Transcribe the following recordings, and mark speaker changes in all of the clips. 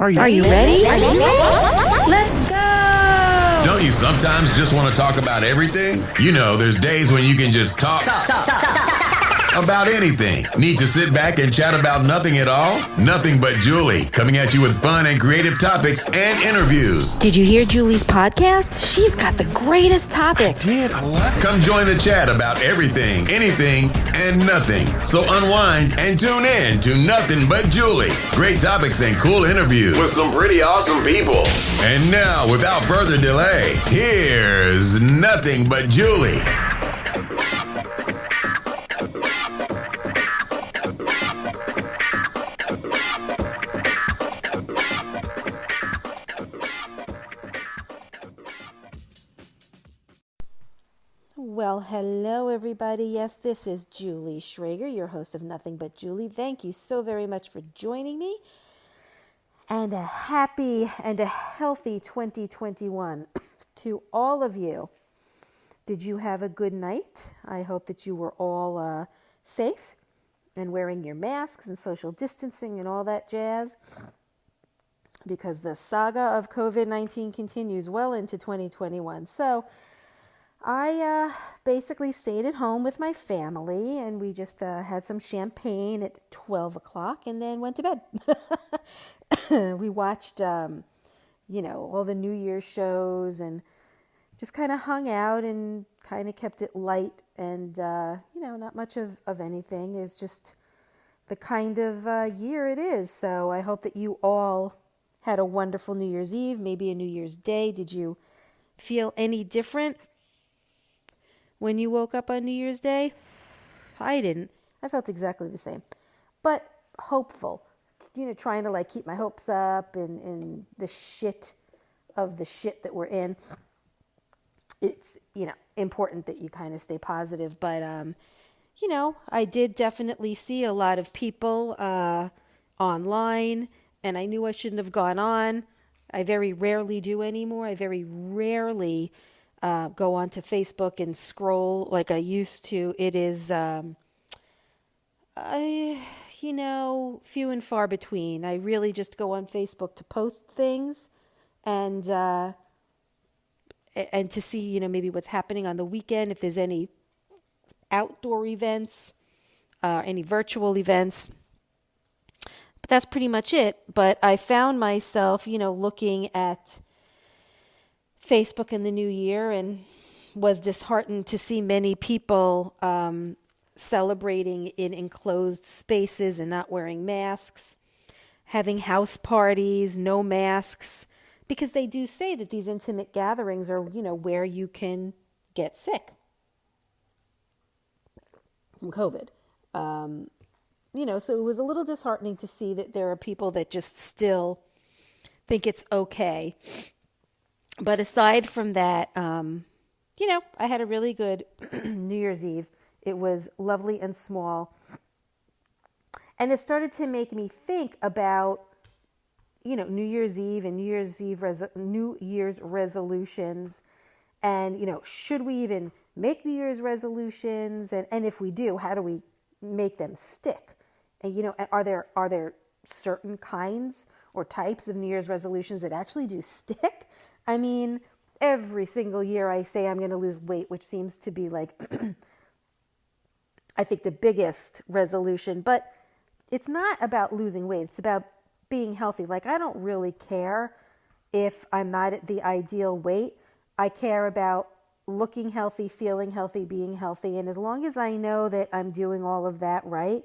Speaker 1: Are you ready? Let's go!
Speaker 2: Don't you sometimes just want to talk about everything? You know, there's days when you can just talk about anything. Need to sit back and chat about nothing at all? Nothing But Julie, coming at you with fun and creative topics and interviews.
Speaker 1: Did you hear Julie's podcast? She's got the greatest topics.
Speaker 2: Come join the chat about everything, anything, and nothing. So unwind and tune in to Nothing But Julie. Great topics and cool interviews with some pretty awesome people. And now, without further delay, here's Nothing But Julie.
Speaker 3: Well, hello, everybody. Yes, this is Julie Schrager, your host of Nothing But Julie. Thank you so very much for joining me. And a happy and a healthy 2021 to all of you. Did you have a good night? I hope that you were all safe and wearing your masks and social distancing and all that jazz, because the saga of COVID-19 continues well into 2021. So I basically stayed at home with my family, and we just had some champagne at 12 o'clock and then went to bed. We watched, all the New Year's shows and just kind of hung out and kind of kept it light and, not much of anything. It's just the kind of year it is. So I hope that you all had a wonderful New Year's Eve, maybe a New Year's Day. Did you feel any different when you woke up on New Year's Day? I didn't. I felt exactly the same, but hopeful, trying to keep my hopes up in the shit that we're in. It's, important that you kind of stay positive, but, I did definitely see a lot of people online, and I knew I shouldn't have gone on. I very rarely do anymore. I very rarely go onto Facebook and scroll like I used to. It is, few and far between. I really just go on Facebook to post things and to see, maybe what's happening on the weekend, if there's any outdoor events, any virtual events. But that's pretty much it. But I found myself, looking at Facebook in the new year and was disheartened to see many people celebrating in enclosed spaces and not wearing masks, having house parties, no masks, because they do say that these intimate gatherings are, where you can get sick from COVID. So it was a little disheartening to see that there are people that just still think it's okay. But aside from that, I had a really good New Year's Eve. It was lovely and small. And it started to make me think about, New Year's Eve and New Year's resolutions. And, should we even make New Year's resolutions? And if we do, how do we make them stick? And, are there certain kinds or types of New Year's resolutions that actually do stick? I mean, every single year I say I'm going to lose weight, which seems to be I think the biggest resolution, but it's not about losing weight. It's about being healthy. I don't really care if I'm not at the ideal weight. I care about looking healthy, feeling healthy, being healthy. And as long as I know that I'm doing all of that right,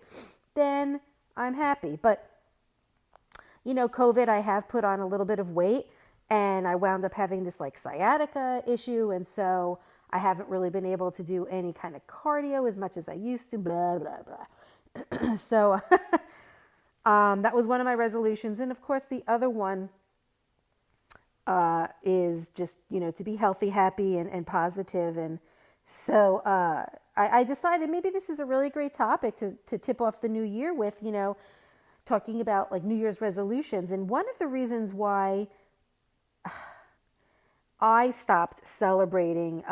Speaker 3: then I'm happy. But, COVID, I have put on a little bit of weight. And I wound up having this sciatica issue. And so I haven't really been able to do any kind of cardio as much as I used to, blah, blah, blah. So that was one of my resolutions. And of course, the other one is just, to be healthy, happy, and positive. And so I decided maybe this is a really great topic to tip off the new year with, talking about New Year's resolutions. And one of the reasons why I stopped celebrating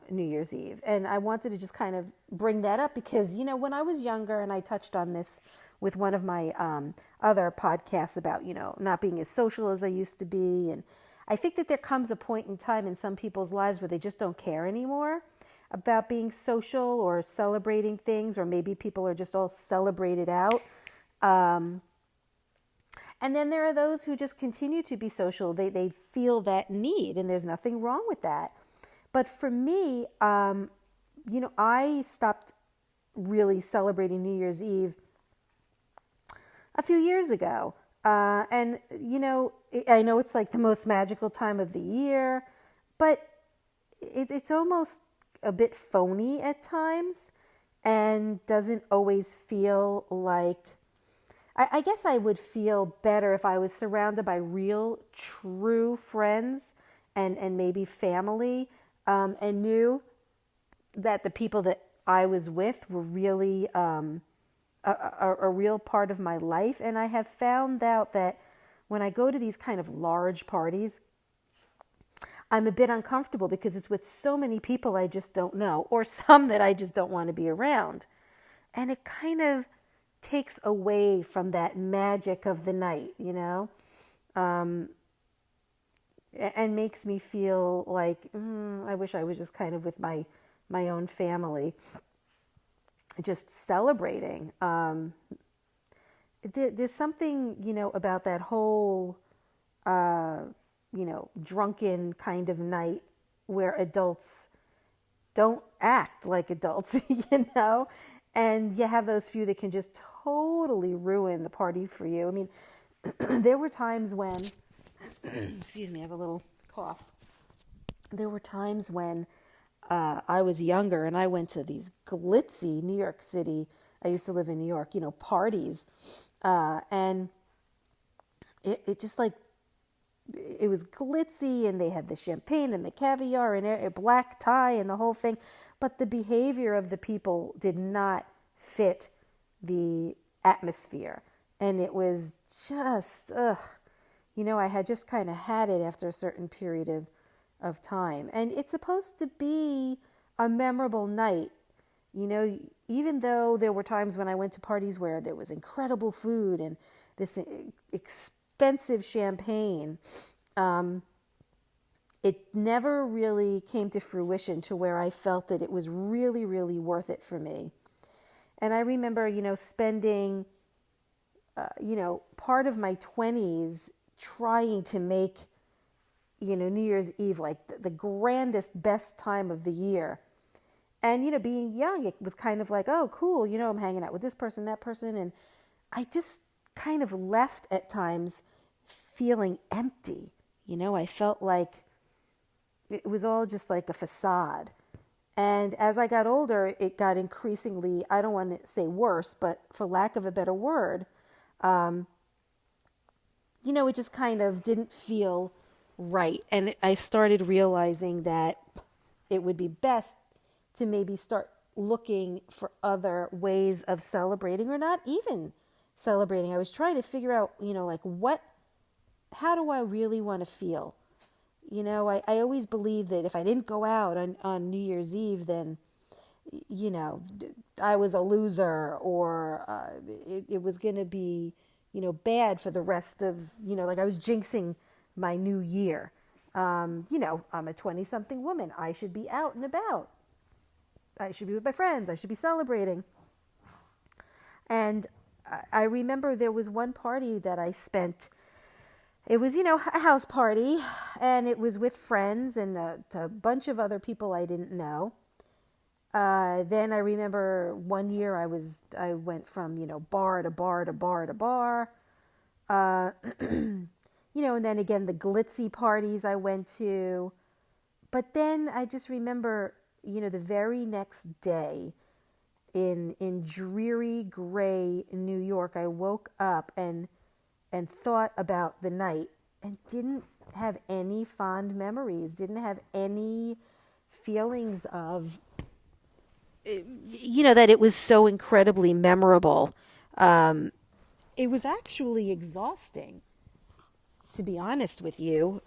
Speaker 3: New Year's Eve. And I wanted to just kind of bring that up because, when I was younger, and I touched on this with one of my other podcasts about, not being as social as I used to be. And I think that there comes a point in time in some people's lives where they just don't care anymore about being social or celebrating things, or maybe people are just all celebrated out. And then there are those who just continue to be social. They feel that need, and there's nothing wrong with that. But for me, I stopped really celebrating New Year's Eve a few years ago. And I know it's like the most magical time of the year, but it's almost a bit phony at times and doesn't always feel like... I guess I would feel better if I was surrounded by real, true friends and maybe family, and knew that the people that I was with were really a real part of my life. And I have found out that when I go to these kind of large parties, I'm a bit uncomfortable because it's with so many people I just don't know, or some that I just don't want to be around. And it kind of takes away from that magic of the night, and makes me feel like I wish I was just kind of with my own family, just celebrating. There's something, about that whole, drunken kind of night where adults don't act like adults, and you have those few that can just totally ruin the party for you. I mean, there were times when, excuse me, I have a little cough. There were times when I was younger and I went to these glitzy New York City, I used to live in New York, parties. And it just like, it was glitzy, and they had the champagne and the caviar and a black tie and the whole thing. But the behavior of the people did not fit the atmosphere. And it was just, I had just kind of had it after a certain period of time. And it's supposed to be a memorable night. Even though there were times when I went to parties where there was incredible food and this expensive champagne, it never really came to fruition to where I felt that it was really, really worth it for me. And I remember, spending, part of my 20s trying to make, New Year's Eve like the grandest, best time of the year. And, being young, it was kind of like, oh, cool, I'm hanging out with this person, that person. And I just kind of left at times feeling empty. I felt like it was all just like a facade. And as I got older, it got increasingly, I don't want to say worse, but for lack of a better word, it just kind of didn't feel right. And I started realizing that it would be best to maybe start looking for other ways of celebrating, or not even celebrating. I was trying to figure out, how do I really want to feel? I always believed that if I didn't go out on New Year's Eve, then, I was a loser, or it was going to be, bad for the rest of, like I was jinxing my new year. I'm a 20-something woman. I should be out and about. I should be with my friends. I should be celebrating. And I remember there was one party that I spent. It was, a house party, and it was with friends and a bunch of other people I didn't know. Then I remember one year I went from, bar to bar to bar to bar. And then again, the glitzy parties I went to. But then I just remember, the very next day in dreary gray New York, I woke up and thought about the night and didn't have any fond memories, didn't have any feelings of, that it was so incredibly memorable. It was actually exhausting, to be honest with you.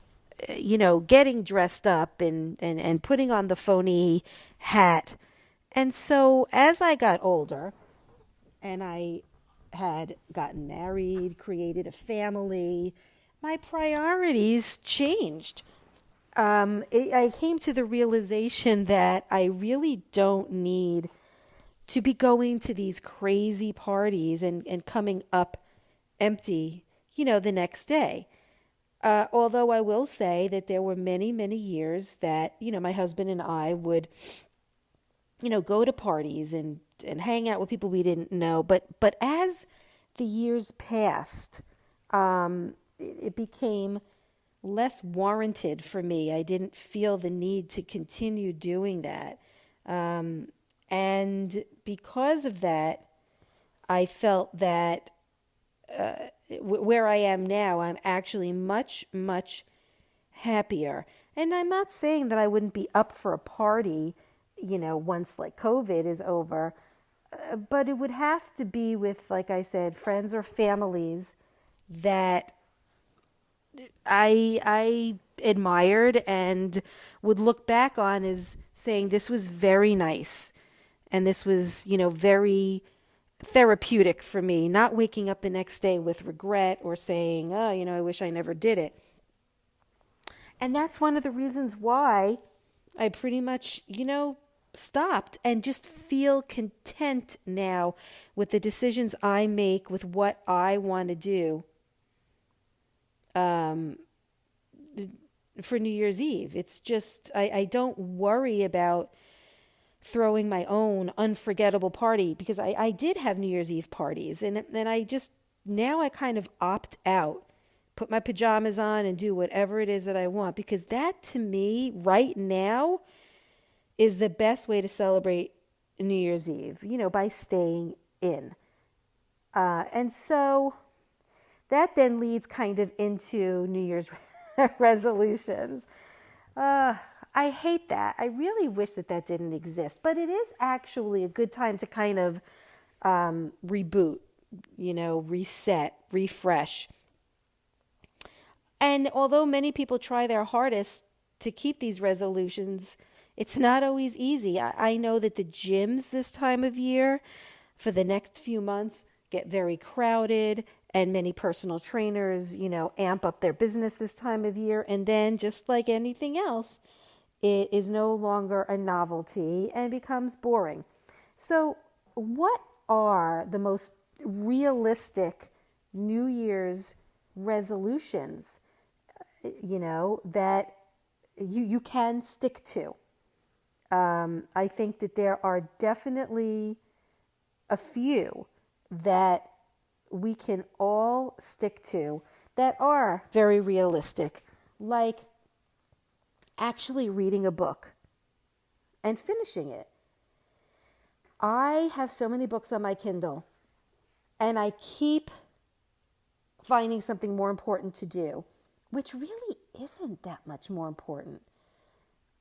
Speaker 3: Getting dressed up and putting on the phony hat. And so as I got older and I had gotten married, created a family, my priorities changed. I came to the realization that I really don't need to be going to these crazy parties and coming up empty, the next day. Although I will say that there were many, many years that, my husband and I would, go to parties and hang out with people we didn't know. But as the years passed, it became less warranted for me. I didn't feel the need to continue doing that. And because of that, I felt that where I am now, I'm actually much, much happier. And I'm not saying that I wouldn't be up for a party, once like COVID is over, but it would have to be with, like I said, friends or families that I admired and would look back on as saying this was very nice. And this was, very therapeutic for me, not waking up the next day with regret or saying, oh, I wish I never did it. And that's one of the reasons why I pretty much, stopped and just feel content now with the decisions I make, with what I want to do for New Year's Eve. It's just, I don't worry about throwing my own unforgettable party, because I did have New Year's Eve parties, and I just, now I kind of opt out, put my pajamas on and do whatever it is that I want, because that to me right now is the best way to celebrate New Year's Eve, by staying in. And so that then leads kind of into New Year's resolutions. I hate that. I really wish that didn't exist. But it is actually a good time to kind of reboot, reset, refresh. And although many people try their hardest to keep these resolutions, it's not always easy. I know that the gyms this time of year for the next few months get very crowded, and many personal trainers, amp up their business this time of year. And then just like anything else, it is no longer a novelty and becomes boring. So what are the most realistic New Year's resolutions, that you can stick to? I think that there are definitely a few that we can all stick to that are very realistic, like actually reading a book and finishing it. I have so many books on my Kindle, and I keep finding something more important to do, which really isn't that much more important.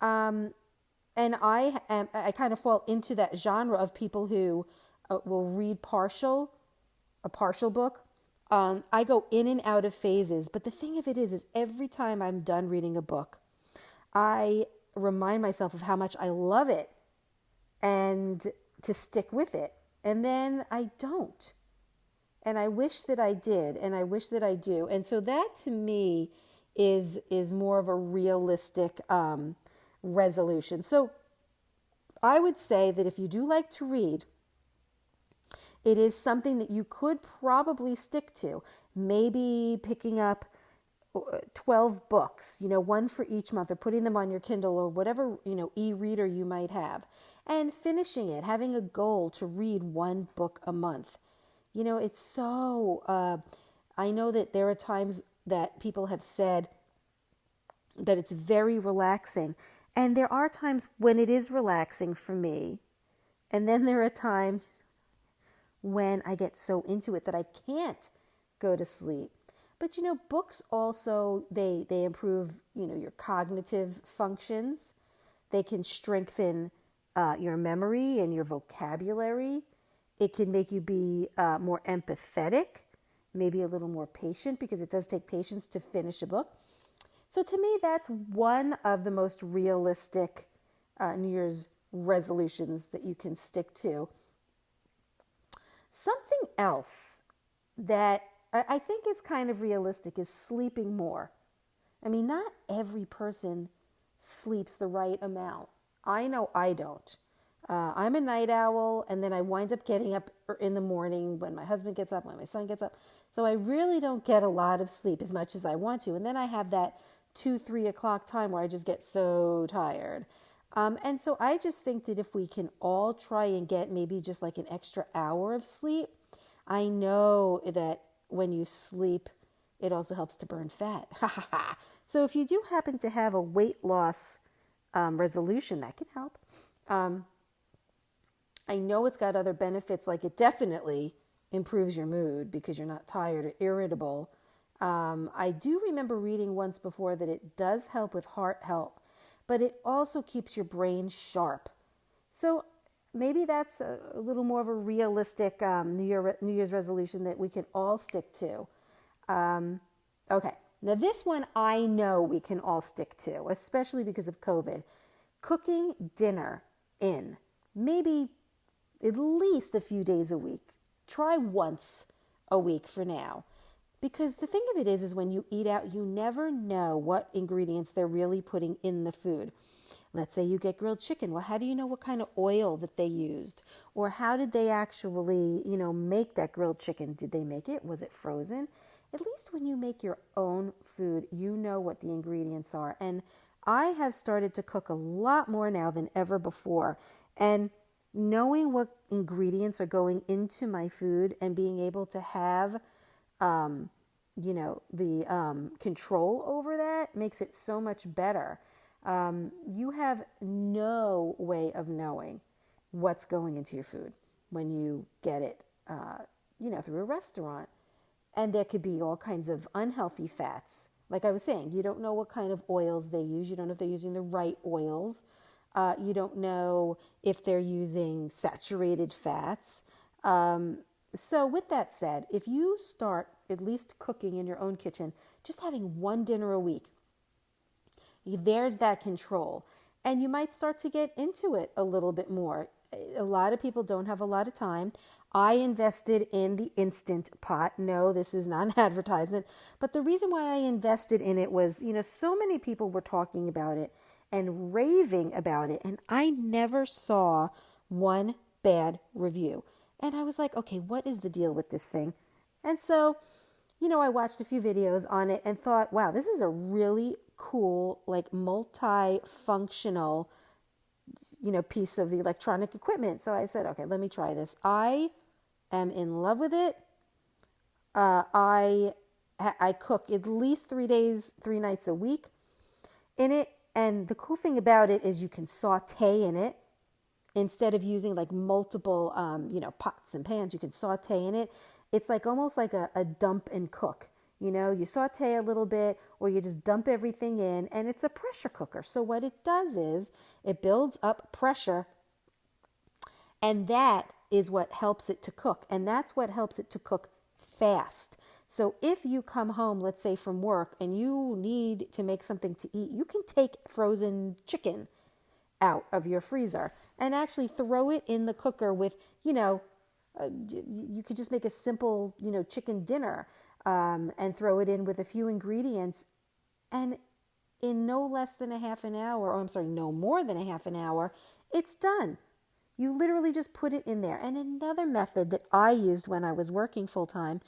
Speaker 3: And I kind of fall into that genre of people who will read a partial book. I go in and out of phases, but the thing of it is every time I'm done reading a book, I remind myself of how much I love it and to stick with it. And then I don't. And I wish that I did, and I wish that I do. And so that to me is more of a realistic resolution. So I would say that if you do like to read, it is something that you could probably stick to. Maybe picking up 12 books, one for each month, or putting them on your Kindle or whatever, e-reader you might have, and finishing it, having a goal to read one book a month. It's so, I know that there are times that people have said that it's very relaxing. And there are times when it is relaxing for me. And then there are times when I get so into it that I can't go to sleep. But, books also, they improve, your cognitive functions. They can strengthen your memory and your vocabulary. It can make you be more empathetic, maybe a little more patient, because it does take patience to finish a book. So to me, that's one of the most realistic New Year's resolutions that you can stick to. Something else that I think is kind of realistic is sleeping more. I mean, not every person sleeps the right amount. I know I don't. I'm a night owl, and then I wind up getting up in the morning when my husband gets up, when my son gets up. So I really don't get a lot of sleep as much as I want to. And then I have that 2-3 o'clock time where I just get so tired. And so I just think that if we can all try and get maybe just like an extra hour of sleep, I know that when you sleep, it also helps to burn fat. So if you do happen to have a weight loss resolution, that can help. I know it's got other benefits, like it definitely improves your mood because you're not tired or irritable. I do remember reading once before that it does help with heart health, but it also keeps your brain sharp. So maybe that's a little more of a realistic New Year's resolution that we can all stick to. Okay, now this one I know we can all stick to, especially because of COVID. Cooking dinner in maybe at least a few days a week. Try once a week for now. Because the thing of it is when you eat out, you never know what ingredients they're really putting in the food. Let's say you get grilled chicken. Well, how do you know what kind of oil that they used? Or how did they actually, make that grilled chicken? Did they make it? Was it frozen? At least when you make your own food, you know what the ingredients are. And I have started to cook a lot more now than ever before. And knowing what ingredients are going into my food and being able to have, the control over that makes it so much better. You have no way of knowing what's going into your food when you get it, through a restaurant. And there could be all kinds of unhealthy fats. Like I was saying, you don't know what kind of oils they use. You don't know if they're using the right oils. You don't know if they're using saturated fats. So with that said, if you start at least cooking in your own kitchen, just having one dinner a week, there's that control. And you might start to get into it a little bit more. A lot of people don't have a lot of time. I invested in the Instant Pot. No, this is not an advertisement. But the reason why I invested in it was, so many people were talking about it and raving about it. And I never saw one bad review. And I was like, okay, what is the deal with this thing? And so, I watched a few videos on it and thought, wow, this is a really cool, like multi-functional, piece of electronic equipment. So I said, okay, let me try this. I am in love with it. I cook at least 3 nights a week in it. And the cool thing about it is you can saute in it. Instead of using like multiple, pots and pans, you can saute in it. It's like almost like a dump and cook. You saute a little bit or you just dump everything in, and it's a pressure cooker. So what it does is it builds up pressure, and that is what helps it to cook. And that's what helps it to cook fast. So if you come home, let's say from work, and you need to make something to eat, you can take frozen chicken out of your freezer and actually throw it in the cooker with, you could just make a simple, chicken dinner and throw it in with a few ingredients. And in no less than a half an hour, no more than a half an hour, it's done. You literally just put it in there. And another method that I used when I was working full time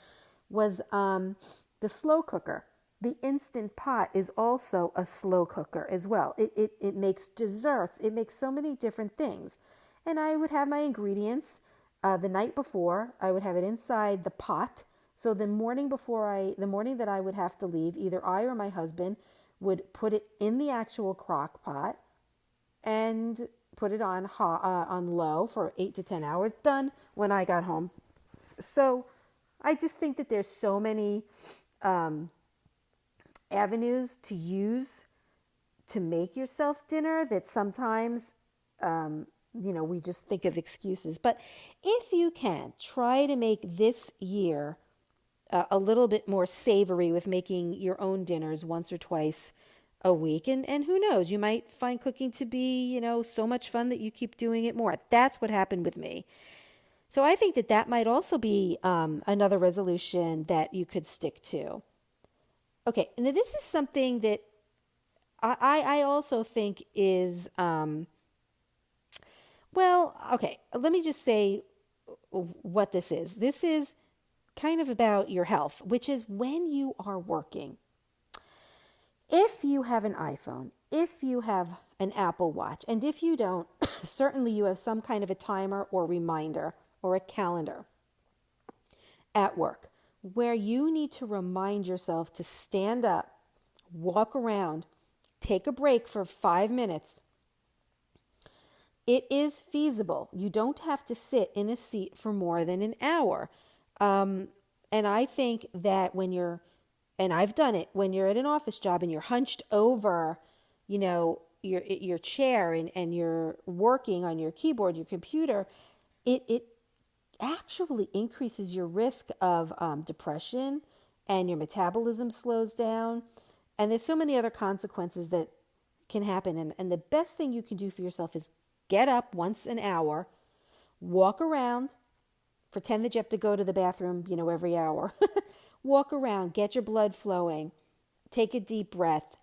Speaker 3: was the slow cooker. The Instant Pot is also a slow cooker as well. It makes desserts. It makes so many different things. And I would have my ingredients the night before. I would have it inside the pot. So the morning that I would have to leave, either I or my husband would put it in the actual crock pot and put it on low for 8 to 10 hours. Done when I got home. So I just think that there's so many avenues to use to make yourself dinner that sometimes, we just think of excuses. But if you can, try to make this year a little bit more savory with making your own dinners once or twice a week. And who knows, you might find cooking to be, so much fun that you keep doing it more. That's what happened with me. So I think that that might also be another resolution that you could stick to. Okay, now this is something that I also think is, okay, let me just say what this is. This is kind of about your health, which is when you are working. If you have an iPhone, if you have an Apple Watch, and if you don't, certainly you have some kind of a timer or reminder or a calendar at work where you need to remind yourself to stand up, walk around, take a break for 5 minutes. It is feasible. You don't have to sit in a seat for more than an hour. And I think that and I've done it, when you're at an office job and you're hunched over, your chair and you're working on your keyboard, your computer, it actually increases your risk of depression, and your metabolism slows down. And there's so many other consequences that can happen. And the best thing you can do for yourself is get up once an hour, walk around, pretend that you have to go to the bathroom, every hour. Walk around, get your blood flowing, take a deep breath.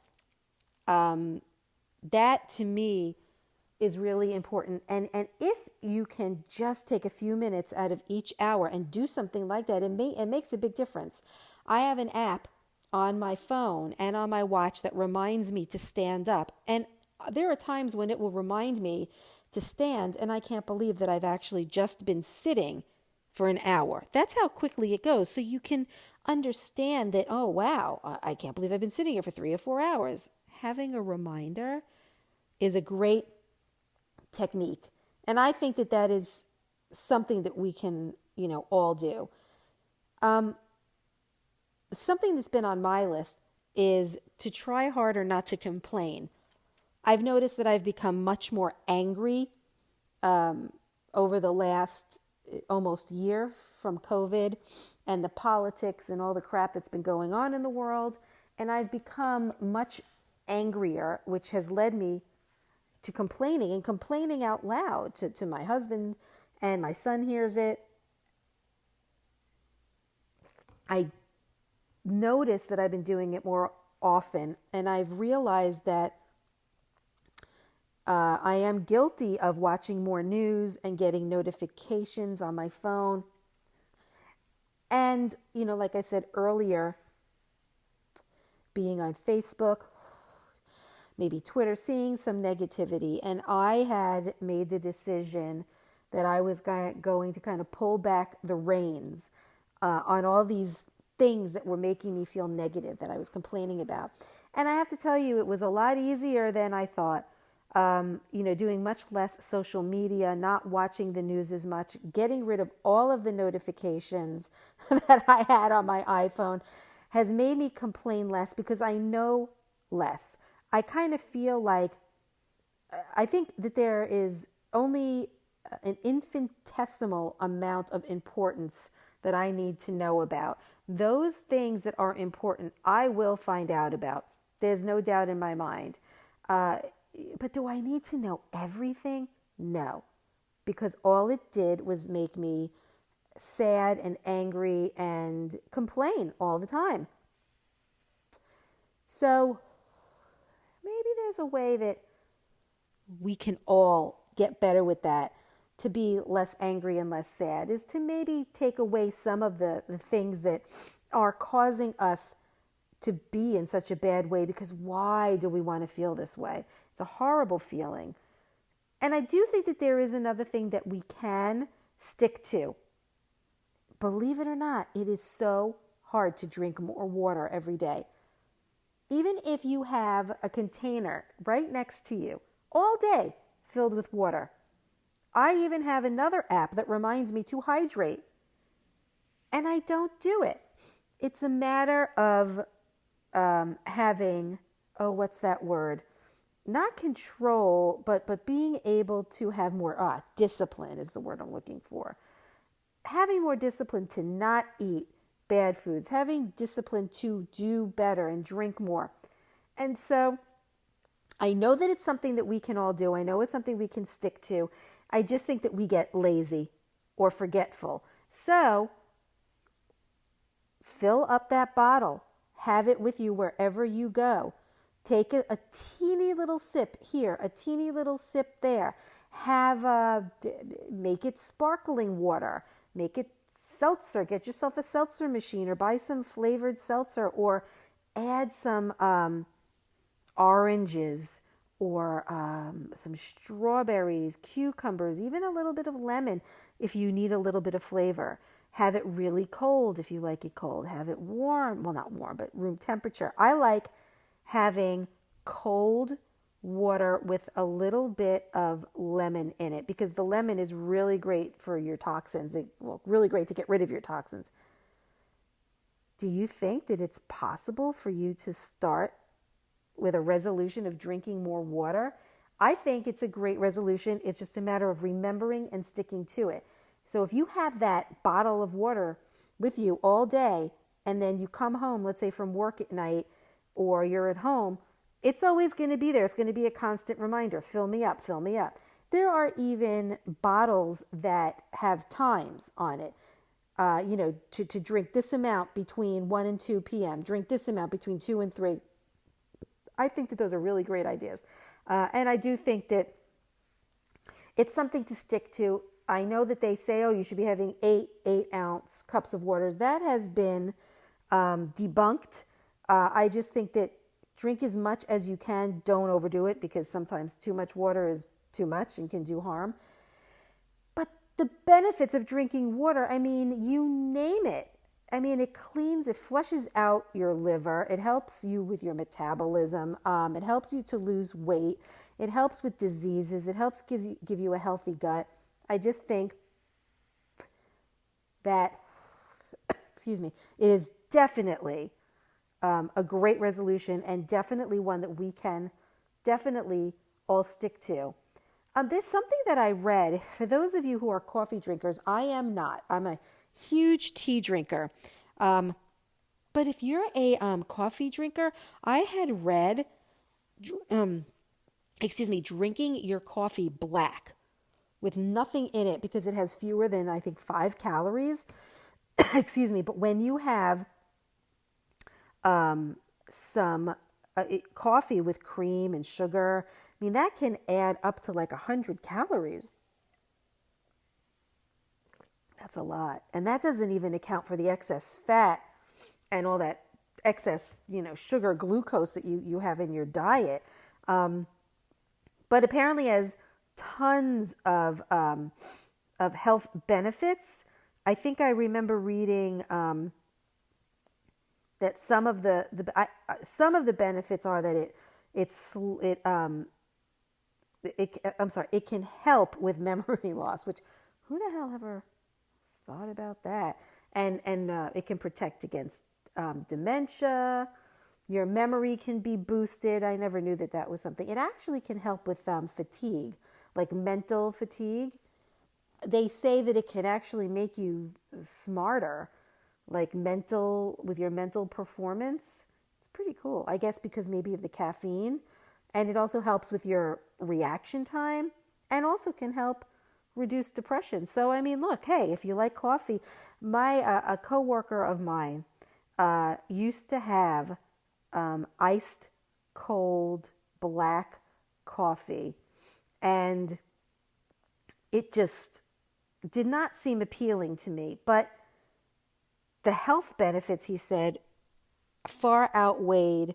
Speaker 3: That to me is really important. And if you can just take a few minutes out of each hour and do something like that, it makes a big difference. I have an app on my phone and on my watch that reminds me to stand up. And there are times when it will remind me to stand, and I can't believe that I've actually just been sitting for an hour. That's how quickly it goes. So you can understand that, oh, wow, I can't believe I've been sitting here for 3 or 4 hours. Having a reminder is a great technique. And I think that that is something that we can, all do. Something that's been on my list is to try harder not to complain. I've noticed that I've become much more angry over the last almost year from COVID and the politics and all the crap that's been going on in the world. And I've become much angrier, which has led me to complaining out loud to my husband, and my son hears it. I noticed that I've been doing it more often, and I've realized that I am guilty of watching more news and getting notifications on my phone. And, like I said earlier, being on Facebook, maybe Twitter, seeing some negativity. And I had made the decision that I was going to kind of pull back the reins on all these things that were making me feel negative, that I was complaining about. And I have to tell you, it was a lot easier than I thought. Doing much less social media, not watching the news as much, getting rid of all of the notifications that I had on my iPhone has made me complain less because I know less. I kind of feel like, I think that there is only an infinitesimal amount of importance that I need to know about. Those things that are important, I will find out about. There's no doubt in my mind. But do I need to know everything? No, because all it did was make me sad and angry and complain all the time. So maybe there's a way that we can all get better with that, to be less angry and less sad, is to maybe take away some of the things that are causing us to be in such a bad way, because why do we want to feel this way? It's a horrible feeling. And I do think that there is another thing that we can stick to. Believe it or not, it is so hard to drink more water every day. Even if you have a container right next to you all day filled with water. I even have another app that reminds me to hydrate. And I don't do it. It's a matter of having, what's that word? Not control, but being able to have more, discipline is the word I'm looking for. Having more discipline to not eat bad foods, having discipline to do better and drink more. And so I know that it's something that we can all do. I know it's something we can stick to. I just think that we get lazy. or forgetful. So fill up that bottle. Have it with you wherever you go. Take a teeny little sip here, a teeny little sip there. Make it sparkling water. Make it seltzer. Get yourself a seltzer machine or buy some flavored seltzer, or add some oranges or some strawberries, cucumbers, even a little bit of lemon if you need a little bit of flavor. Have it really cold if you like it cold. Have it warm. Well, not warm, but room temperature. I like having cold water with a little bit of lemon in it, because the lemon is really great for your toxins. Really great to get rid of your toxins. Do you think that it's possible for you to start with a resolution of drinking more water? I think it's a great resolution. It's just a matter of remembering and sticking to it. So if you have that bottle of water with you all day, and then you come home, let's say from work at night, or you're at home, it's always going to be there. It's going to be a constant reminder. Fill me up, fill me up. There are even bottles that have times on it. To drink this amount between 1 and 2 p.m., drink this amount between 2 and 3. I think that those are really great ideas. And I do think that it's something to stick to. I know that they say, you should be having 8-ounce cups of water. That has been debunked. I just think that drink as much as you can. Don't overdo it, because sometimes too much water is too much and can do harm. But the benefits of drinking water, I mean, you name it. I mean, it flushes out your liver. It helps you with your metabolism. It helps you to lose weight. It helps with diseases. It helps give you a healthy gut. I just think that, it is definitely a great resolution, and definitely one that we can definitely all stick to. There's something that I read. For those of you who are coffee drinkers, I am not. I'm a huge tea drinker. But if you're a coffee drinker, I had read, drinking your coffee black with nothing in it, because it has fewer than, I think, 5 calories. But when you have some coffee with cream and sugar, I mean, that can add up to like 100 calories. That's a lot. And that doesn't even account for the excess fat and all that excess, sugar, glucose that you have in your diet. But apparently has tons of health benefits. I think I remember reading that some of the benefits are that it can help with memory loss, which who the hell ever thought about that? And it can protect against dementia. Your memory can be boosted. I never knew that was something. It actually can help with fatigue, like mental fatigue. They say that it can actually make you smarter, like with your mental performance. It's pretty cool, I guess, because maybe of the caffeine. And it also helps with your reaction time, and also can help reduce depression. So, I mean, look, hey, if you like coffee, a coworker of mine used to have iced cold black coffee, and it just did not seem appealing to me. But the health benefits, he said, far outweighed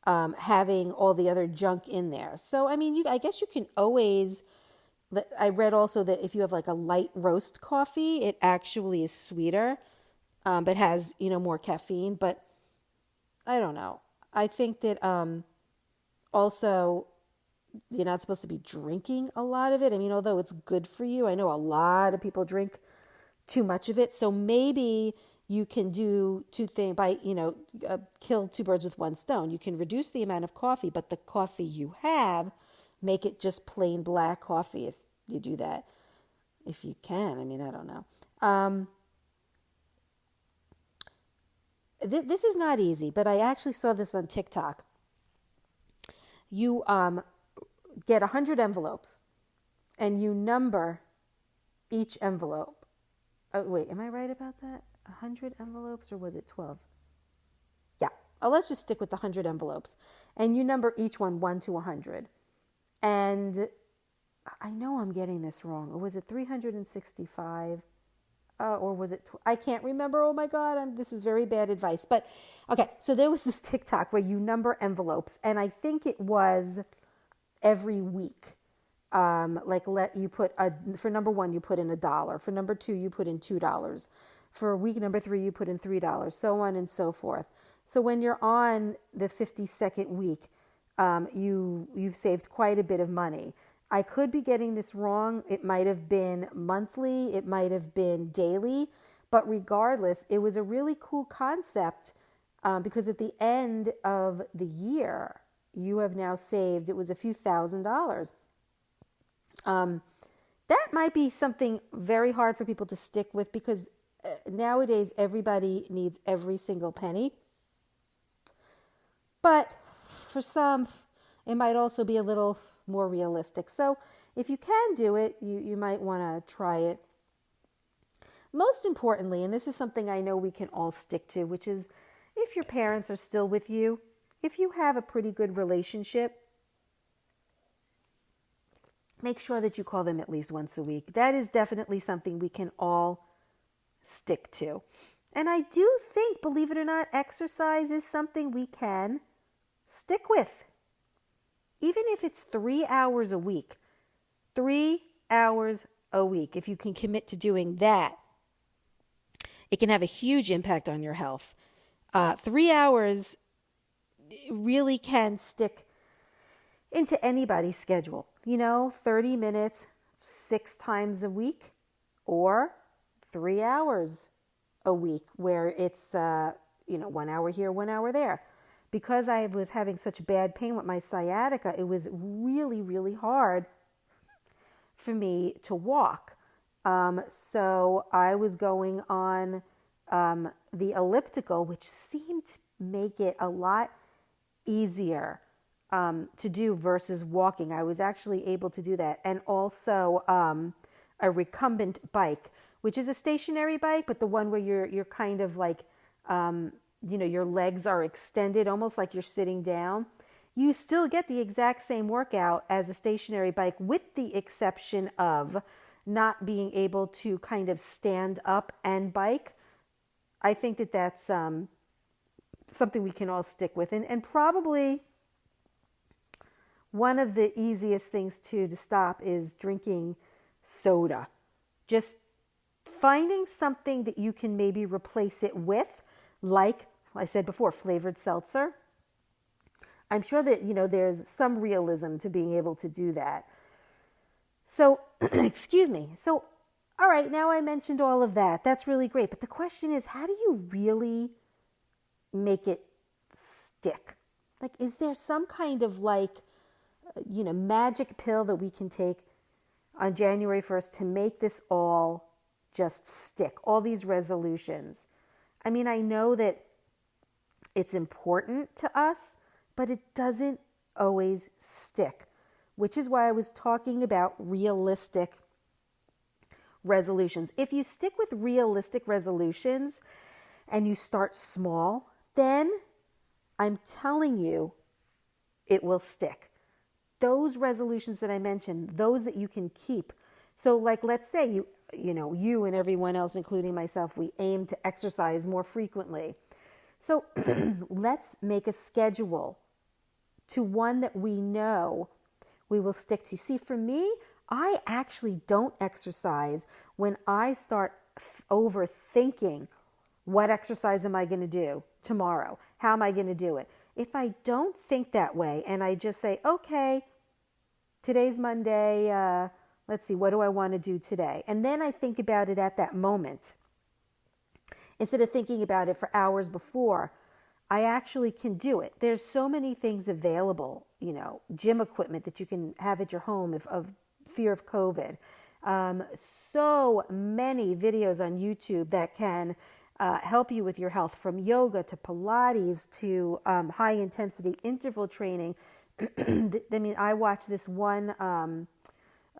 Speaker 3: having all the other junk in there. So, I mean, I guess you can always... I read also that if you have like a light roast coffee, it actually is sweeter, but has, more caffeine. But I don't know. I think that also you're not supposed to be drinking a lot of it. I mean, although it's good for you, I know a lot of people drink too much of it. So maybe you can do two things by, kill two birds with one stone. You can reduce the amount of coffee, but the coffee you have, make it just plain black coffee if you do that. If you can. I mean, I don't know. This is not easy, but I actually saw this on TikTok. You get 100 envelopes, and you number each envelope. wait, am I right about that? 100 envelopes, or was it 12? Yeah. Oh, let's just stick with the 100 envelopes. And you number each one 1 to 100. And I know I'm getting this wrong. Or was it 365? Or was it? I can't remember. Oh my God, this is very bad advice. But okay, so there was this TikTok where you number envelopes, and I think it was every week. For number one, you put in $1. For number two, you put in $2. For week number 3, you put in $3, so on and so forth. So when you're on the 52nd week, you've saved quite a bit of money. I could be getting this wrong. It might have been monthly. It might have been daily. But regardless, it was a really cool concept because at the end of the year, you have now saved, it was a few $1,000s. That might be something very hard for people to stick with because nowadays everybody needs every single penny. But for some, it might also be a little more realistic. So if you can do it, you might want to try it. Most importantly, and this is something I know we can all stick to, which is if your parents are still with you, if you have a pretty good relationship, make sure that you call them at least once a week. That is definitely something we can all stick to. And I do think, believe it or not, exercise is something we can stick with. Even if it's 3 hours a week. 3 hours a week. If you can commit to doing that, it can have a huge impact on your health. 3 hours really can stick into anybody's schedule. 30 minutes 6 times a week or 3 hours a week where it's, 1 hour here, 1 hour there. Because I was having such bad pain with my sciatica, it was really, really hard for me to walk. So I was going on the elliptical, which seemed to make it a lot easier to do versus walking. I was actually able to do that. And also a recumbent bike, which is a stationary bike, but the one where you're kind of like, your legs are extended, almost like you're sitting down. You still get the exact same workout as a stationary bike, with the exception of not being able to kind of stand up and bike. I think that that's something we can all stick with. And probably one of the easiest things to stop is drinking soda. Just finding something that you can maybe replace it with, like I said before, flavored seltzer. I'm sure that, there's some realism to being able to do that. So, excuse me. So, all right, now I mentioned all of that. That's really great. But the question is, how do you really make it stick? Like, is there some kind of magic pill that we can take on January 1st to make this all just stick, all these resolutions? I mean, I know that it's important to us, but it doesn't always stick, which is why I was talking about realistic resolutions. If you stick with realistic resolutions and you start small, then I'm telling you, it will stick. Those resolutions that I mentioned, those that you can keep. So like, let's say you and everyone else, including myself, we aim to exercise more frequently. So let's make a schedule to one that we know we will stick to. See, for me, I actually don't exercise when I start overthinking, what exercise am I going to do tomorrow? How am I going to do it? If I don't think that way and I just say, okay, today's Monday, let's see, what do I want to do today? And then I think about it at that moment. Instead of thinking about it for hours before, I actually can do it. There's so many things available, gym equipment that you can have at your home of fear of COVID. So many videos on YouTube that can help you with your health, from yoga to Pilates to high intensity interval training. I mean, I watched this one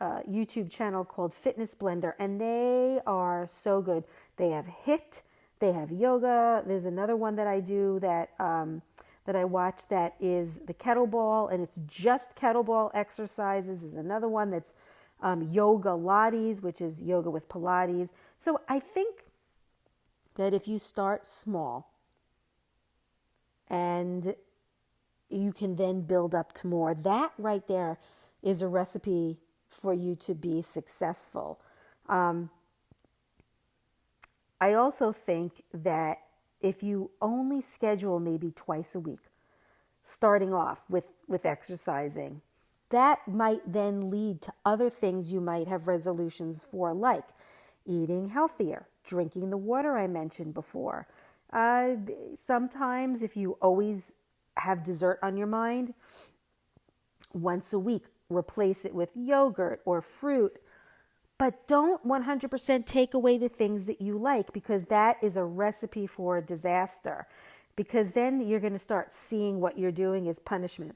Speaker 3: YouTube channel called Fitness Blender, and they are so good. They have HIIT, they have yoga. There's another one that I do that that I watch that is the kettlebell, and it's just kettlebell exercises. There's another one that's yoga lattes, which is yoga with Pilates. So I think that if you start small and you can then build up to more, that right there is a recipe for you to be successful. I also think that if you only schedule maybe twice a week, starting off with exercising, that might then lead to other things you might have resolutions for, like eating healthier, drinking the water I mentioned before. Sometimes if you always have dessert on your mind, once a week, replace it with yogurt or fruit. But don't 100% take away the things that you like, because that is a recipe for disaster. Because then you're going to start seeing what you're doing as punishment.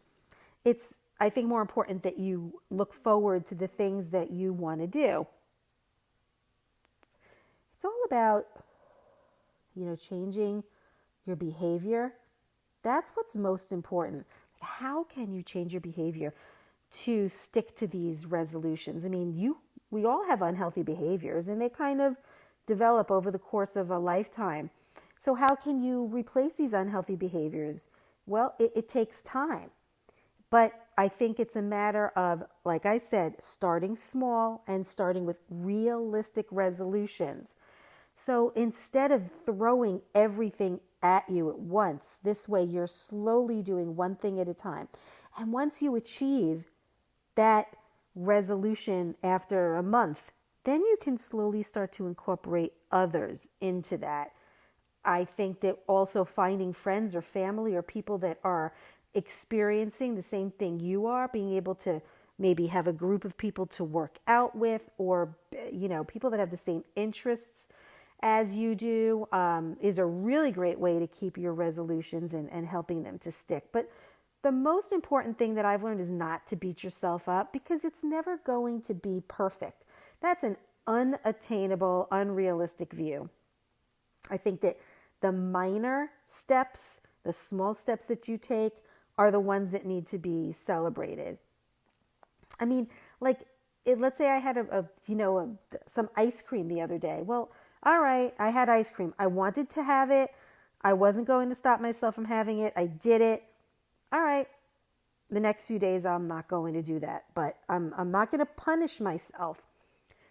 Speaker 3: It's, I think, more important that you look forward to the things that you want to do. It's all about, changing your behavior. That's what's most important. How can you change your behavior to stick to these resolutions? I mean, we all have unhealthy behaviors, and they kind of develop over the course of a lifetime. So how can you replace these unhealthy behaviors? Well, it takes time. But I think it's a matter of, like I said, starting small and starting with realistic resolutions. So instead of throwing everything at you at once, this way you're slowly doing one thing at a time. And once you achieve that resolution after a month, then you can slowly start to incorporate others into that. I think that also finding friends or family or people that are experiencing the same thing you are, being able to maybe have a group of people to work out with, or people that have the same interests as you do, is a really great way to keep your resolutions and helping them to stick. But the most important thing that I've learned is not to beat yourself up, because it's never going to be perfect. That's an unattainable, unrealistic view. I think that the minor steps, the small steps that you take, are the ones that need to be celebrated. I mean, let's say I had some ice cream the other day. Well, all right, I had ice cream. I wanted to have it. I wasn't going to stop myself from having it. I did it. All right, the next few days I'm not going to do that, but I'm not going to punish myself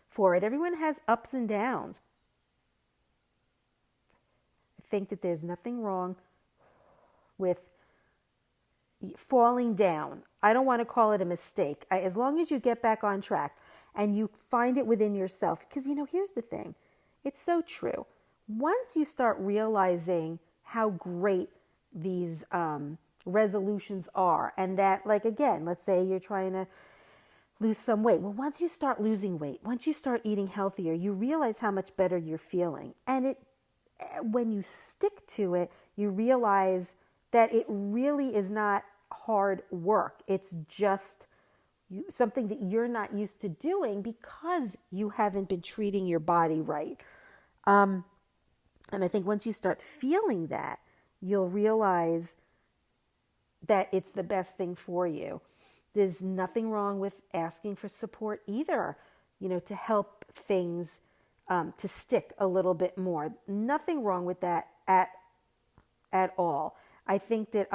Speaker 3: for it. Everyone has ups and downs. I think that there's nothing wrong with falling down. I don't want to call it a mistake. As long as you get back on track and you find it within yourself, because here's the thing. It's so true. Once you start realizing how great these resolutions are, and that, again, let's say you're trying to lose some weight. Well, once you start losing weight, once you start eating healthier, you realize how much better you're feeling. And when you stick to it, you realize that it really is not hard work. It's just something that you're not used to doing because you haven't been treating your body right. And I think once you start feeling that, you'll realize that it's the best thing for you. There's nothing wrong with asking for support either, to help things to stick a little bit more. Nothing wrong with that at all. I think that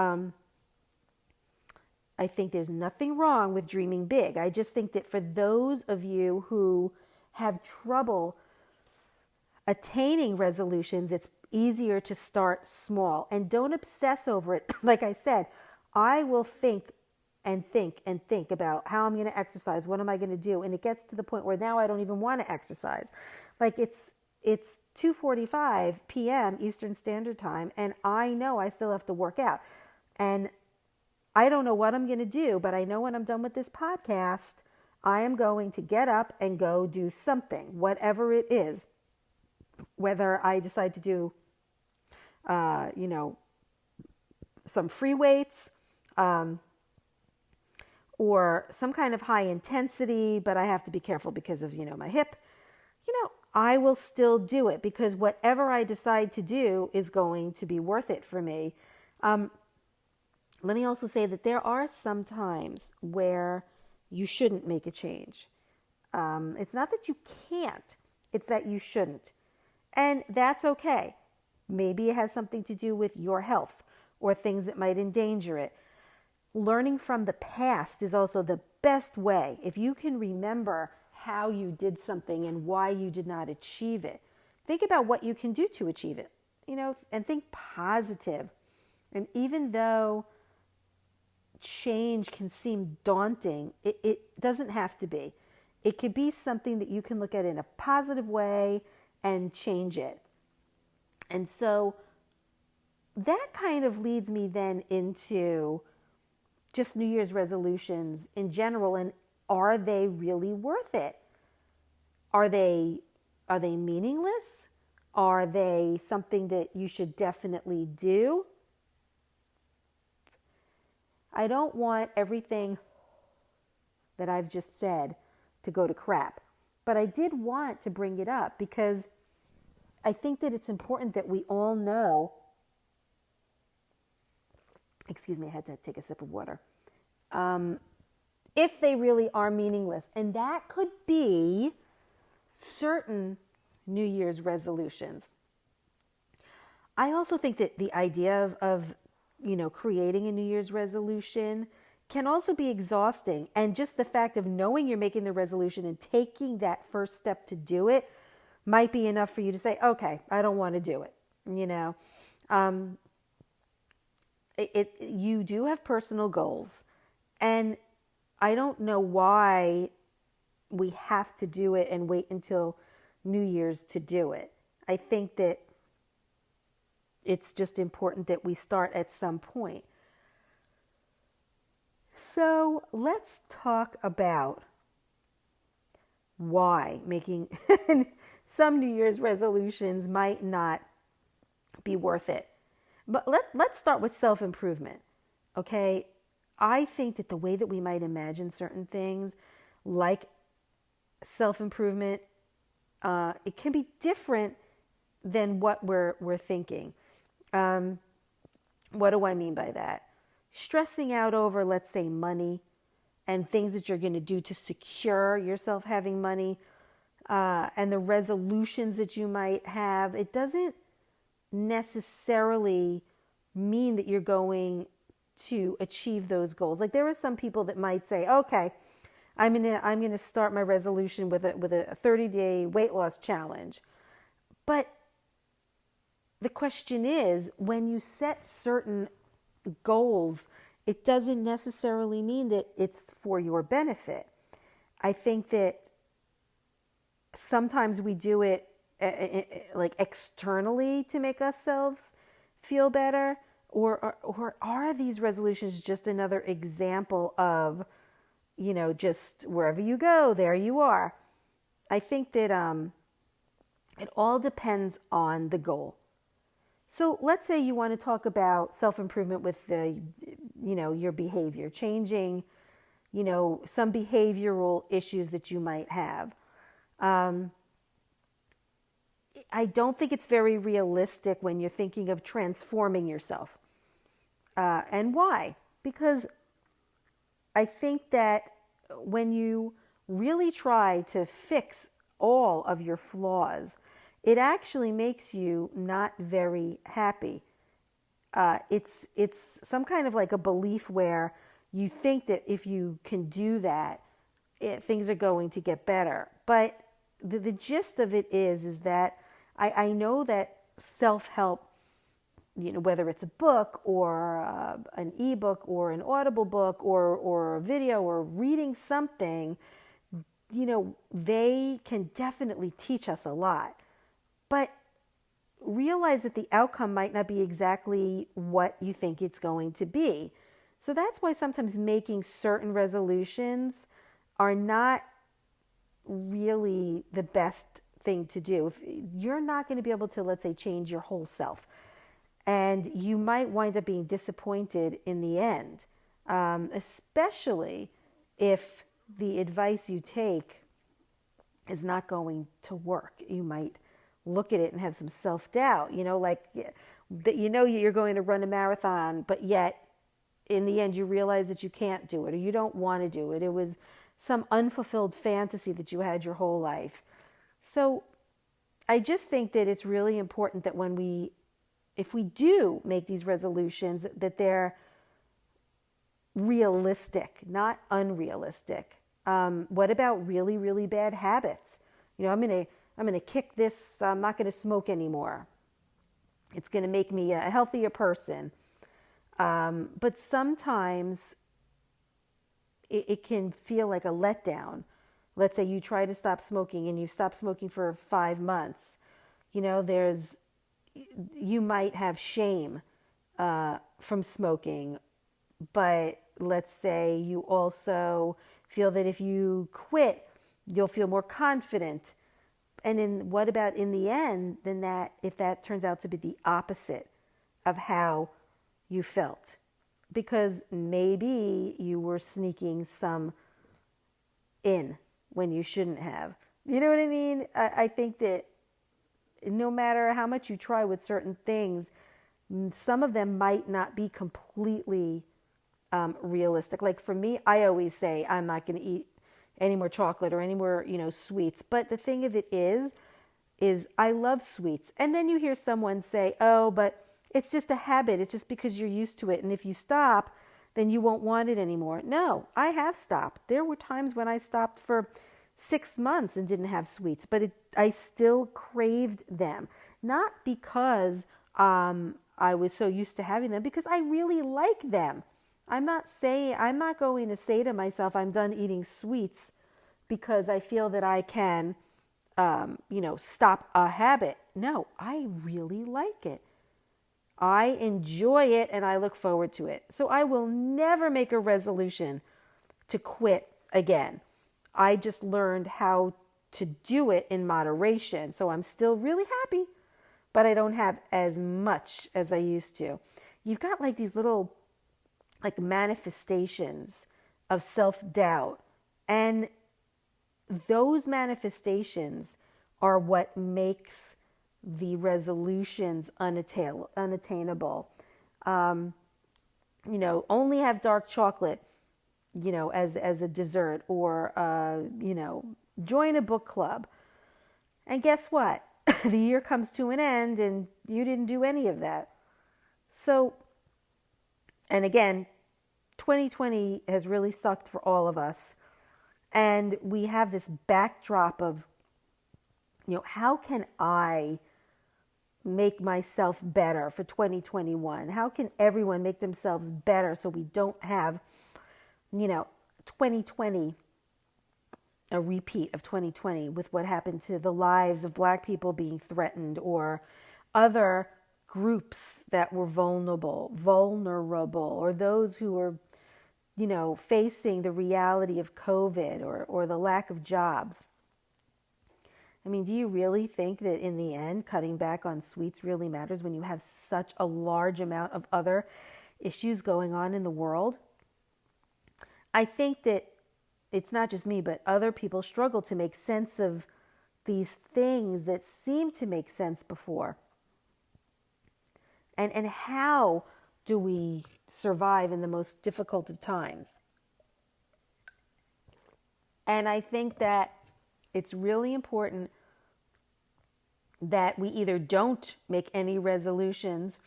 Speaker 3: I think there's nothing wrong with dreaming big. I just think that for those of you who have trouble attaining resolutions, it's easier to start small and don't obsess over it. Like I said, I will think and think and think about how I'm going to exercise. What am I going to do? And it gets to the point where now I don't even want to exercise. It's 2:45 p.m. Eastern Standard Time, and I know I still have to work out. And I don't know what I'm going to do, but I know when I'm done with this podcast, I am going to get up and go do something, whatever it is. Whether I decide to do, some free weights, or some kind of high intensity, but I have to be careful because of, my hip, I will still do it because whatever I decide to do is going to be worth it for me. Let me also say that there are some times where you shouldn't make a change. It's not that you can't, it's that you shouldn't. And that's okay. Maybe it has something to do with your health or things that might endanger it. Learning from the past is also the best way. If you can remember how you did something and why you did not achieve it, think about what you can do to achieve it, and think positive. And even though change can seem daunting, it doesn't have to be. It could be something that you can look at in a positive way and change it. And so that kind of leads me then into just New Year's resolutions in general, and are they really worth it? Are they meaningless? Are they something that you should definitely do? I don't want everything that I've just said to go to crap, but I did want to bring it up because I think that it's important that we all know. Excuse me, I had to take a sip of water. If they really are meaningless, and that could be certain New Year's resolutions. I also think that the idea of creating a New Year's resolution can also be exhausting. And just the fact of knowing you're making the resolution and taking that first step to do it might be enough for you to say, okay, I don't want to do it. You do have personal goals, and I don't know why we have to do it and wait until New Year's to do it. I think that it's just important that we start at some point. So let's talk about why making some New Year's resolutions might not be worth it. But let's start with self-improvement, okay? I think that the way that we might imagine certain things, like self-improvement, it can be different than what we're thinking. What do I mean by that? Stressing out over, let's say, money and things that you're going to do to secure yourself having money, and the resolutions that you might have, it doesn't necessarily mean that you're going to achieve those goals. Like there are some people that might say, okay, I'm gonna start my resolution with a 30-day weight loss challenge. But the question is, when you set certain goals, it doesn't necessarily mean that it's for your benefit. I think that sometimes we do it like externally to make ourselves feel better, or are these resolutions just another example of, just wherever you go, there you are? I think that it all depends on the goal. So let's say you want to talk about self-improvement with your behavior, changing, some behavioral issues that you might have. I don't think it's very realistic when you're thinking of transforming yourself. And why? Because I think that when you really try to fix all of your flaws, it actually makes you not very happy. It's some kind of like a belief where you think that if you can do that, things are going to get better. But the gist of it is that I know that self-help, whether it's a book or an ebook or an audible book or a video or reading something, they can definitely teach us a lot. But realize that the outcome might not be exactly what you think it's going to be. So that's why sometimes making certain resolutions are not really the best thing to do. If you're not going to be able to, let's say, change your whole self, and you might wind up being disappointed in the end, especially if the advice you take is not going to work. You might look at it and have some self-doubt, like that you're going to run a marathon, but yet in the end you realize that you can't do it or you don't want to do it. It was some unfulfilled fantasy that you had your whole life. So I just think that it's really important that if we do make these resolutions, that they're realistic, not unrealistic. What about really, really bad habits? I'm gonna kick this. I'm not gonna smoke anymore. It's gonna make me a healthier person. But sometimes it can feel like a letdown. Let's say you try to stop smoking and you stop smoking for 5 months. You might have shame from smoking, but let's say you also feel that if you quit, you'll feel more confident. And then what about in the end, if that turns out to be the opposite of how you felt? Because maybe you were sneaking some in when you shouldn't have. You know what I mean? I think that no matter how much you try with certain things, some of them might not be completely realistic. Like for me, I always say I'm not going to eat any more chocolate or any more, sweets. But the thing of it is I love sweets. And then you hear someone say, oh, but it's just a habit. It's just because you're used to it. And if you stop, then you won't want it anymore. No, I have stopped. There were times when I stopped for 6 months and didn't have sweets, but I still craved them. Not because I was so used to having them, because I really like them. I'm not going to say to myself, I'm done eating sweets because I feel that I can, stop a habit. No, I really like it. I enjoy it and I look forward to it. So I will never make a resolution to quit again. I just learned how to do it in moderation. So I'm still really happy, but I don't have as much as I used to. You've got like these little manifestations of self-doubt, and those manifestations are what makes the resolutions unattainable. Only have dark chocolate, as a dessert, or join a book club. And guess what? The year comes to an end and you didn't do any of that. So, and again, 2020 has really sucked for all of us. And we have this backdrop of, how can I make myself better for 2021? How can everyone make themselves better so we don't have, 2020, a repeat of 2020 with what happened to the lives of Black people being threatened, or other groups that were vulnerable, or those who were, facing the reality of COVID or the lack of jobs. I mean, do you really think that in the end, cutting back on sweets really matters when you have such a large amount of other issues going on in the world? I think that it's not just me, but other people struggle to make sense of these things that seem to make sense before. And how do we survive in the most difficult of times? And I think that it's really important that we either don't make any resolutions,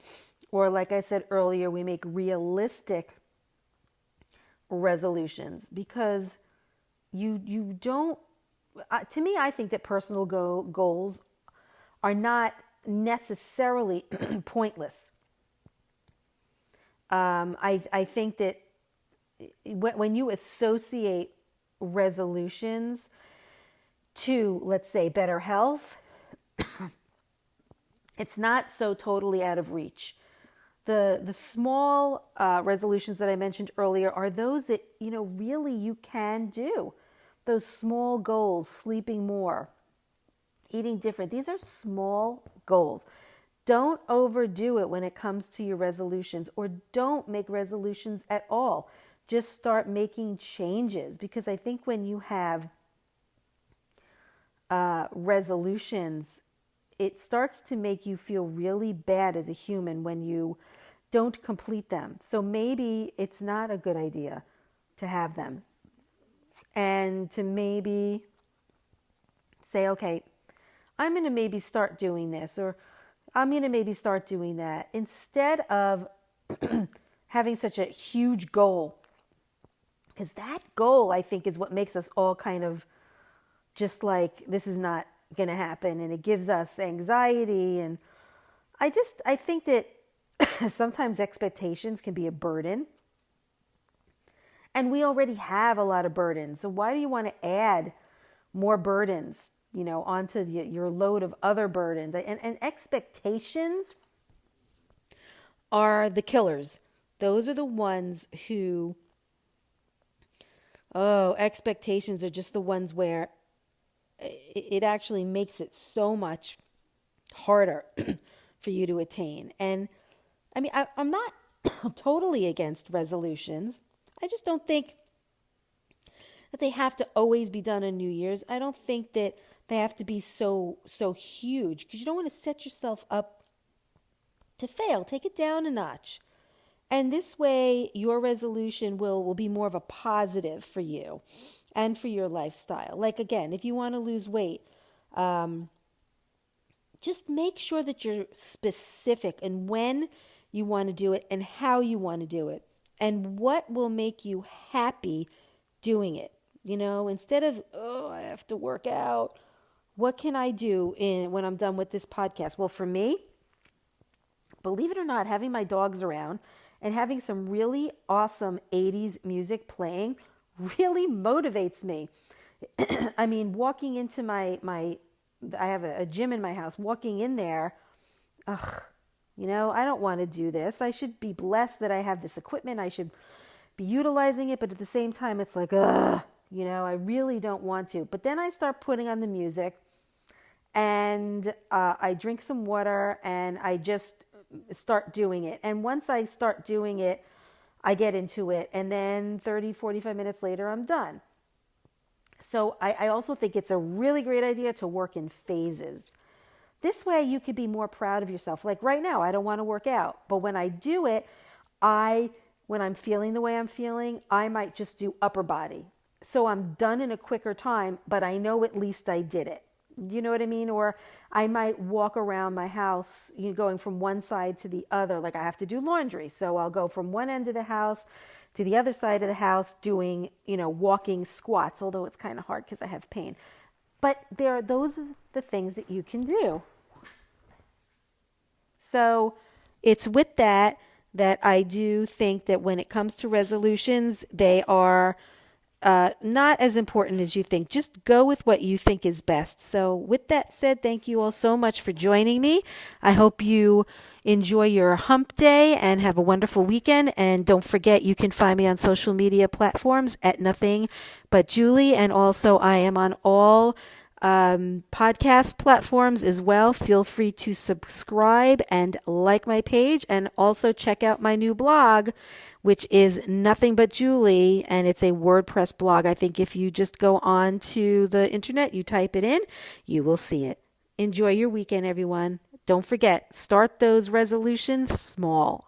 Speaker 3: or like I said earlier, we make realistic resolutions, because you don't, to me, I think that personal goals are not necessarily pointless. I think that when you associate resolutions to, let's say, better health, it's not so totally out of reach. The small resolutions that I mentioned earlier are those that, really you can do. Those small goals, sleeping more, eating different. These are small goals. Don't overdo it when it comes to your resolutions, or don't make resolutions at all. just start making changes. Because I think when you have resolutions, it starts to make you feel really bad as a human when you don't complete them. So maybe it's not a good idea to have them. And to maybe say, okay, I'm going to maybe start doing this, or I'm going to maybe start doing that, instead of having such a huge goal. Because that goal, I think, is what makes us all kind of just like, this is not going to happen, and it gives us anxiety. And I think that sometimes expectations can be a burden, and we already have a lot of burdens. So why do you want to add more burdens, onto your load of other burdens? And expectations are the killers. Those are the ones who, expectations are just the ones where it actually makes it so much harder for you to attain. And I mean, I'm not totally against resolutions. I just don't think that they have to always be done on New Year's. I don't think that they have to be so huge, because you don't want to set yourself up to fail. Take it down a notch. And this way, your resolution will be more of a positive for you and for your lifestyle. Like, again, if you want to lose weight, just make sure that you're specific in when you want to do it and how you want to do it and what will make you happy doing it. Instead of, I have to work out, what can I do when I'm done with this podcast? Well, for me, believe it or not, having my dogs around and having some really awesome 80s music playing really motivates me. I mean, walking into I have a gym in my house, walking in there, I don't want to do this. I should be blessed that I have this equipment. I should be utilizing it. But at the same time, it's like, I really don't want to. But then I start putting on the music, and I drink some water, and I just start doing it. And once I start doing it, I get into it. And then 30, 45 minutes later, I'm done. So I also think it's a really great idea to work in phases. This way you could be more proud of yourself. Like right now, I don't want to work out. But when I do it, when I'm feeling the way I'm feeling, I might just do upper body. So I'm done in a quicker time, but I know at least I did it. You know what I mean? Or I might walk around my house, going from one side to the other. Like I have to do laundry. So I'll go from one end of the house to the other side of the house doing, walking squats, although it's kind of hard because I have pain. But those are the things that you can do. So it's with that I do think that when it comes to resolutions, they are not as important as you think. Just go with what you think is best. So with that said, thank you all so much for joining me. I hope you enjoy your hump day and have a wonderful weekend. And don't forget, you can find me on social media platforms at Nothing But Julie. And also I am on all podcast platforms as well. Feel free to subscribe and like my page, and also check out my new blog, which is Nothing But Julie, and it's a WordPress blog. I think if you just go on to the internet, you type it in, you will see it. Enjoy your weekend, everyone. Don't forget, start those resolutions small.